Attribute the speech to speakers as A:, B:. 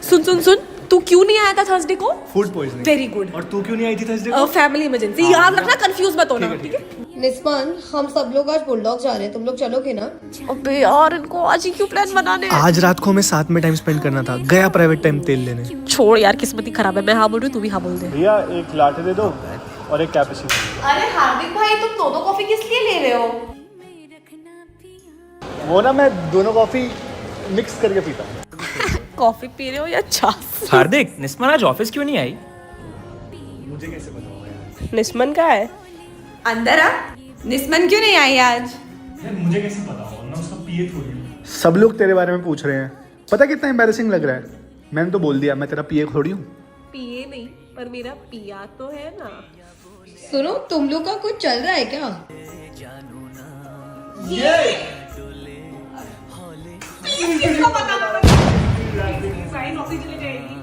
A: सुन सुन सुन, तू क्यों नहीं आया था थर्सडे को?
B: Food poisoning.
A: Very good.
B: और तू क्यों नहीं आई थी थर्सडे को?
A: फैमिली इमरजेंसी, याद रखना, कंफ्यूज मत होना, ठीक है?
C: निस्मान, हम सब लोग आज बुलडॉग जा रहे हैं, तुम लोग चलोगे ना?
A: अबे यार, इनको आज ही क्यों प्लान बनाने हैं?
B: आज रात को हमें साथ में टाइम स्पेंड करना था, गया प्राइवेट टाइम तेल लेने।
A: छोड़ यार, किस्मत ही खराब है। मैं हाँ बोल रही हूँ, तू भी हाँ बोल दे।
B: भैया एक लाटे दे दो और एक कैपेचिनो।
C: अरे हार्दिक भाई, तुम दो कॉफी किस लिए ले रहे हो?
B: वो ना, मैं दोनों कॉफी मिक्स करके पीता हूँ।
A: कॉफी पी रहे हो या चाय?
D: हार्दिक, निस्मान आज ऑफिस क्यों नहीं आई?
B: मुझे कैसे पता होगा यार?
A: निस्मन का है
C: अंदर आ। निस्मन क्यों नहीं आई आज?
B: मुझे कैसे पता होगा? मैं उसका पीए थोड़ी हूँ। सब लोग तेरे बारे में पूछ रहे हैं, पता कितना एम्बैरेसिंग लग रहा है। मैंने तो बोल दिया मैं तेरा पीए थोड़ी हूँ।
A: पिए नहीं, पर मेरा पिया तो है ना।
C: सुनो, तुम लोग का कुछ चल रहा है क्या?
A: नौकरी चली जाएगी।